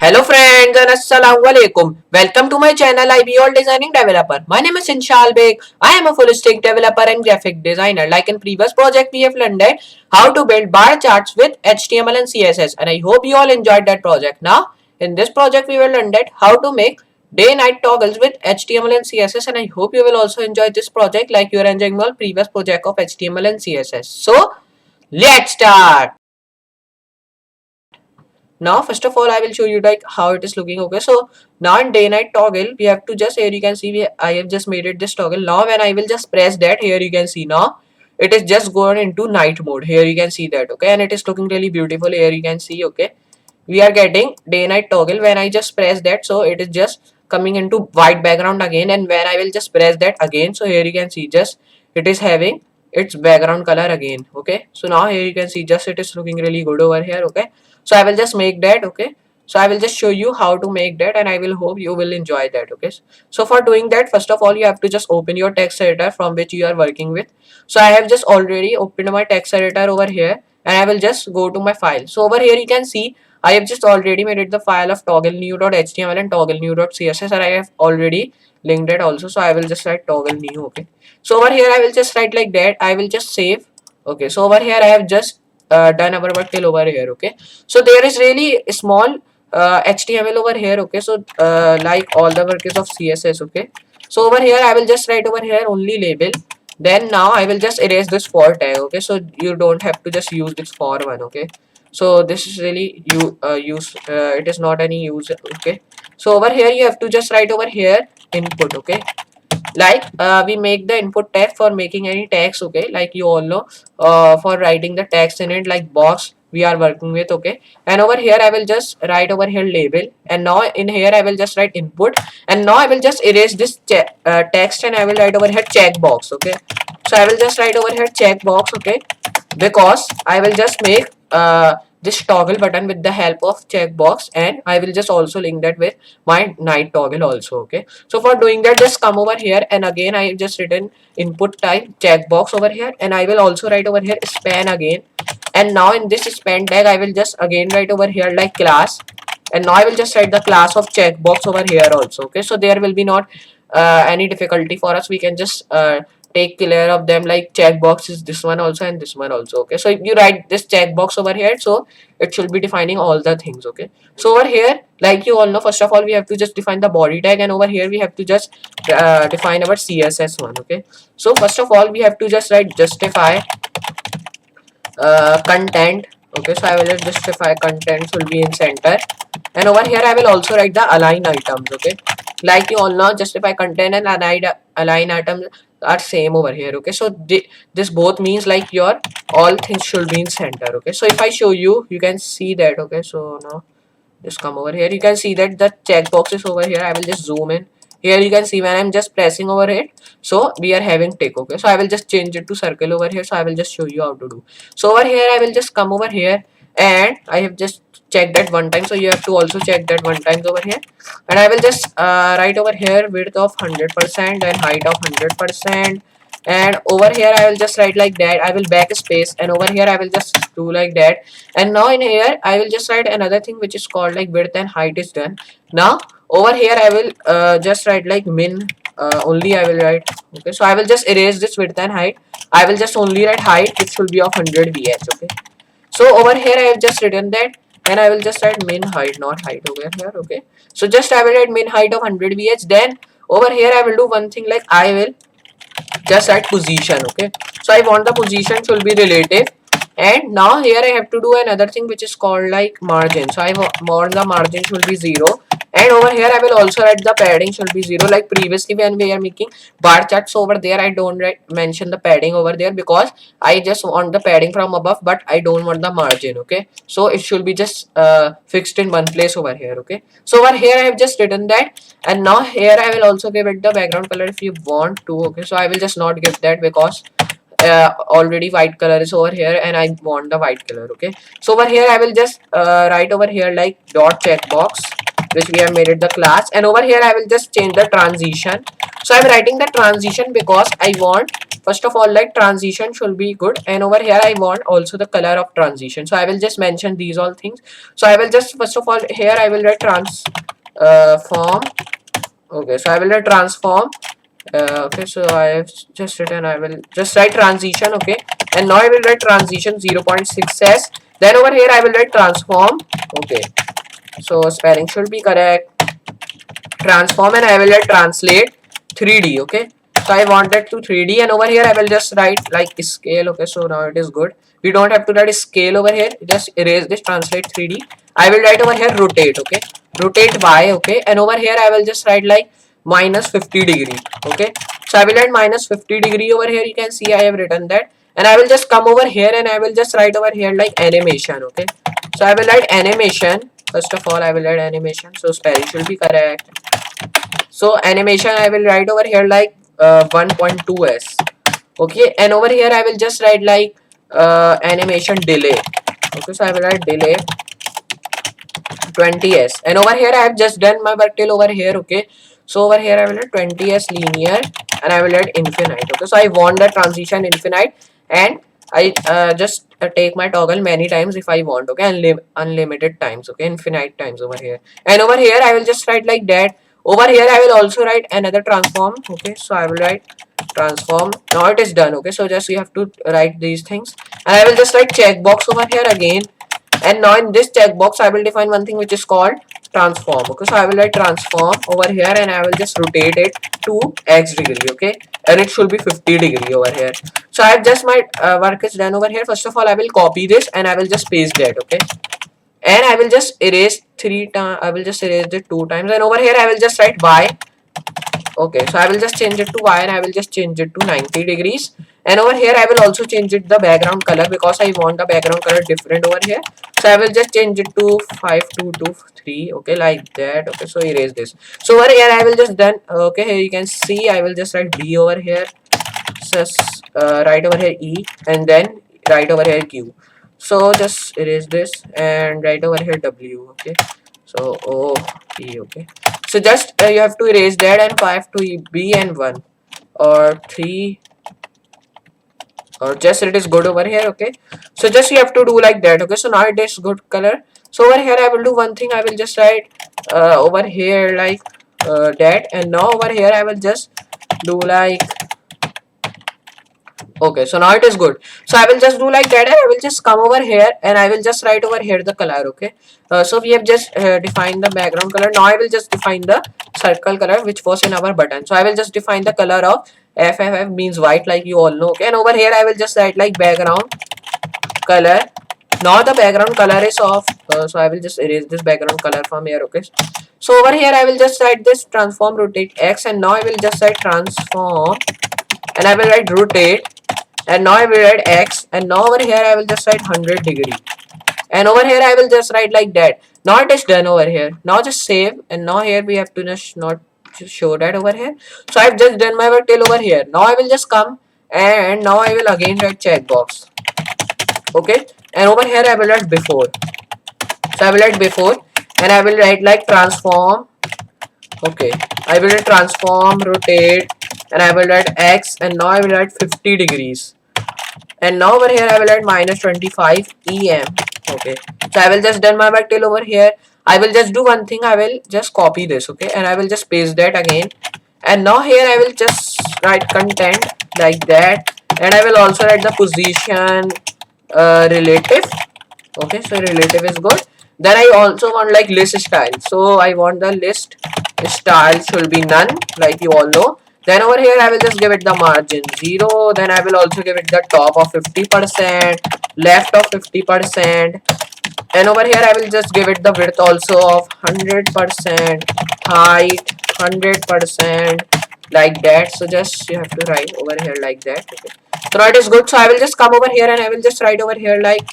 Hello friends and assalamu alaikum. Welcome to my channel IBOL Designing Developer. My name is Inshal Beg. I am a full stack developer and graphic designer. Like in previous project we have learned how to build bar charts with HTML and CSS, and I hope you all enjoyed that project. Now in this project we will learn how to make day night toggles with HTML and CSS, and I hope you will also enjoy this project like you are enjoying my previous project of HTML and CSS. So let's start. Now first of all I will show you like how it is looking. Okay, so now in day night toggle we have to just, here you can see I have just made it this toggle. Now when I will just press that, here you can see now it is just going into night mode. Here you can see that. Okay, and it is looking really beautiful. Here you can see, okay, we are getting day night toggle. When I just press that, so it is just coming into white background again, and when I will just press that again, so here you can see just it is having its background color again. Okay, so now here you can see just it is looking really good over here. Okay, so I will just make that. Okay, so I will just show you how to make that, and I will hope you will enjoy that. Okay, so for doing that, first of all you have to just open your text editor from which you are working with. So I have just already opened my text editor over here, and I will just go to my file. So over here you can see I have just already made it the file of togglenew.html and togglenew.css, and I have already linked it also. So I will just write toggle new. Okay, so over here I will just write like that. I will just save. Okay, so over here I have just done our work till over here. Okay, so there is really a small HTML over here. Okay, so like all the work is of CSS. Okay, so over here I will just write over here only label. Then now I will just erase this for tag. Okay, so you don't have to just use this for one. Okay, so this is really it is not any use. Okay, so over here you have to just write over here input. Okay, like we make the input tag for making any tags. Okay, like you all know, for writing the tags in it, like box we are working with. Okay, and over here I will just write over here label, and now in here I will just write input, and now I will just erase this text, and I will write over here checkbox. Okay, so I will just write over here checkbox. Okay, because I will just make this toggle button with the help of checkbox, and I will just also link that with my night toggle also. Okay, so for doing that, just come over here, and again I have just written input type checkbox over here, and I will also write over here span again. And now in this span tag I will just again write over here like class, and now I will just write the class of checkbox over here also. Okay, so there will be not any difficulty for us. We can just take care of them, like checkbox is this one also and this one also. Okay, so if you write this checkbox over here, so it should be defining all the things. Okay, so over here, like you all know, first of all we have to just define the body tag, and over here we have to just define our CSS one. Okay, so first of all we have to just write justify content. Okay, so I will just justify contents will be in center, and over here I will also write the align items. Okay, like you all know, justify content and align items are same over here. Okay, so this both means like your all things should be in center. Okay, so if I show you, you can see that. Okay, so now just come over here, you can see that the checkbox is over here. I will just zoom in. Here you can see when I'm just pressing over it, so we are having tick. Okay, so I will just change it to circle over here. So I will just show you how to do. So over here I will just come over here, and I have just checked that one time, so you have to also check that one time over here. And I will just write over here width of 100% and height of 100%, and over here I will just write like that. I will backspace, and over here I will just do like that. And now in here I will just write another thing which is called like width and height is done. Now over here I will just write like min only I will write. Okay, so I will just erase this width and height. I will just only write height, which will be of 100 vh. Okay, so over here I have just written that, and I will just write min height, not height over here. Okay, so just I will write min height of 100 vh. Then over here I will do one thing, like I will just write position. Okay, so I want the position should be relative, and now here I have to do another thing which is called like margin. So I want the margin should be 0, and over here I will also write the padding should be 0, like previously when we are making bar charts. So over there I don't mention the padding over there, because I just want the padding from above, but I don't want the margin. Okay, so it should be just fixed in one place over here. Okay, so over here I have just written that, and now here I will also give it the background color if you want to. Okay, so I will just not give that because already white color is over here, and I want the white color. Okay, so over here I will just write over here like dot checkbox, which we have made it the class, and over here I will just change the transition. So I'm writing the transition because I want first of all, like transition should be good, and over here I want also the color of transition. So I will just mention these all things. So I will just first of all here I will write transform. Okay, so I will write transform. Okay, so I have just written, I will just write transition. Okay, and now I will write transition 0.6s. Then over here I will write transform. Okay, so spelling should be correct. Transform, and I will write translate 3D. Okay, so I want that to 3D, and over here I will just write like scale. Okay, so now it is good. We don't have to write scale over here. Just erase this, translate 3D. I will write over here rotate. Okay, rotate Y. Okay, and over here I will just write like minus 50 degree. Okay, so I will write minus 50 degree over here. You can see I have written that, and I will just come over here and I will just write over here like animation. Okay, so I will write animation. First of all, I will write animation. So spelling should be correct. So animation I will write over here like 1.2s. Okay, and over here I will just write like animation delay. Okay, so I will write delay 20s, and over here I have just done my work till over here. Okay, so over here I will write 20s linear, and I will write infinite. Okay, so I want the transition infinite, and I just take my toggle many times if I want. Okay, and unlimited times. Okay, infinite times over here, and over here I will just write like that. Over here I will also write another transform. Okay, so I will write transform. Now it is done. Okay, so just you have to write these things, and I will just write checkbox over here again. And now in this checkbox I will define one thing which is called transform. Okay, so I will write transform over here, and I will just rotate it to x degree. Okay, and it should be 50 degree over here. So I have just my work is done over here. First of all I will copy this, and I will just paste that. Okay, and I will just erase 3 times. I will just erase it 2 times, and over here I will just write y. Okay, so I will just change it to y, and I will just change it to 90 degrees, and over here I will also change it the background color, because I want the background color different over here. So I will just change it to 5223. Okay, like that. Okay, so erase this. So over here I will just done. Okay, here you can see I will just write b over here, just write over here e, and then write over here q. So just erase this and write over here w. Okay, so o p. Okay, so just you have to erase that, and 5 to b, and 1 or 3, or just it is good over here. Okay, so just you have to do like that. Okay, so now it is good color. So over here I will do one thing. I will just write over here like that, and now over here I will just do like. Okay, so now it is good. So I will just do like that, and I will just come over here, and I will just write over here the color. Okay, so we have just defined the background color. Now I will just define the circle color which was in our button. So I will just define the color of FFF means white, like you all know. Okay, and over here I will just write like background color. Now the background color is off, so I will just erase this background color from here. Okay, so over here I will just write this transform rotate x, and now I will just write transform, and I will write rotate, and now I will write x, and now over here I will just write 100 degree, and over here I will just write like that. Now it is done over here. Now just save, and now here we have to just not show that over here. So I've just done my work till over here. Now I will just come, and now I will again write checkbox. Okay, and over here I will write before. So I will write before, and I will write like transform. Okay, I will write transform rotate, and I will write x, and now I will write 50 degrees, and now over here I will write minus 25 em. Okay, so I will just done my work till over here. I will just do one thing. I will just copy this. Okay, and I will just paste that again, and now here I will just write content like that, and I will also write the position relative. Okay, so relative is good. Then I also want like list style. So I want the list style should be none, like you all know. Then over here I will just give it the margin 0. Then I will also give it the top of 50%, left of 50%, and over here I will just give it the width also of 100%, height 100%, like that. So just you have to write over here like that. Okay, so now it is good. So I will just come over here, and I will just write over here like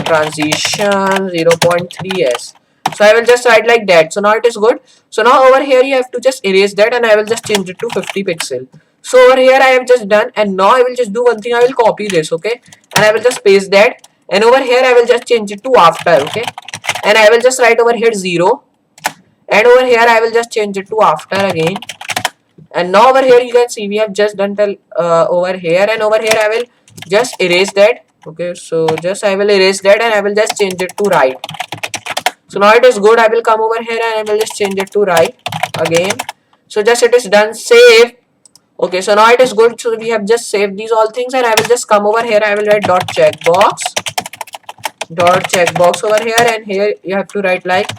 transition 0.3s. So I will just write like that. So now it is good. So now over here you have to just erase that, and I will just change it to 50 pixel. So over here I have just done, and now I will just do one thing. I will copy this. Okay, and I will just paste that, and over here I will just change it to after. Okay, and I will just write over here 0, and over here I will just change it to after again. And now over here you can see we have just done till over here, and over here I will just erase that. Okay, so just I will erase that and I will just change it to right. So now it is good. I will come over here and I will just change it to right again. So just it is done. Save. Okay, so now it is good. So we have just saved these all things, and I will just come over here. I will write dot checkbox over here, and here you have to write like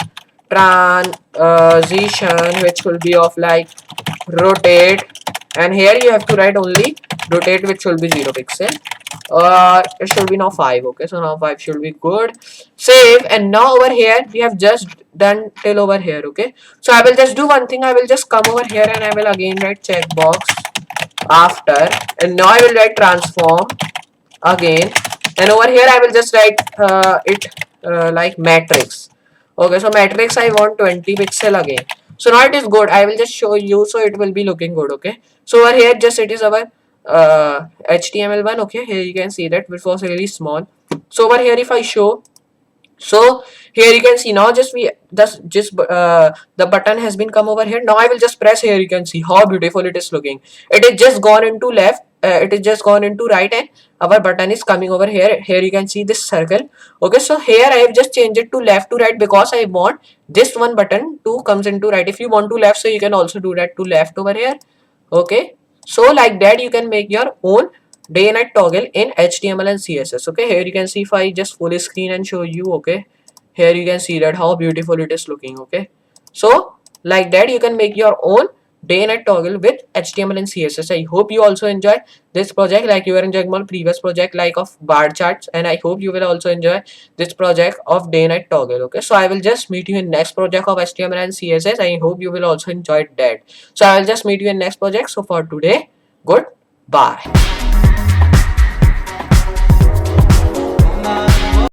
transition, which will be of like rotate, and here you have to write only rotate, which will be 0 pixel, or it should be now 5. Okay, so now 5 should be good. Save. And now over here we have just done till over here. Okay, so I will just do one thing. I will just come over here and I will again write checkbox after, and now I will write transform again, and over here I will just write it like matrix. Okay, so matrix I want 20 pixel again. So now it is good. I will just show you, so it will be looking good. Okay, so over here just it is our HTML1. Okay, here you can see that which was really small. So over here if I show, so here you can see now just we just the button has been come over here. Now I will just press here. You can see how beautiful it is looking. It is just gone into left, it is just gone into right, and our button is coming over here. Here you can see this circle. Okay, so here I have just changed it to left to right because I want this one button to comes into right. If you want to left, so you can also do that to left over here. Okay, so like that you can make your own day and night toggle in HTML and CSS. Okay, here you can see if I just full screen and show you. Okay, here you can see that how beautiful it is looking. Okay, so like that you can make your own day and night toggle with HTML and CSS. I hope you also enjoy this project like you were enjoying my previous project like of bar charts, and I hope you will also enjoy this project of day and night toggle. Okay, so I will just meet you in next project of HTML and CSS. I hope you will also enjoy that. So I will just meet you in next project. So for today, goodbye.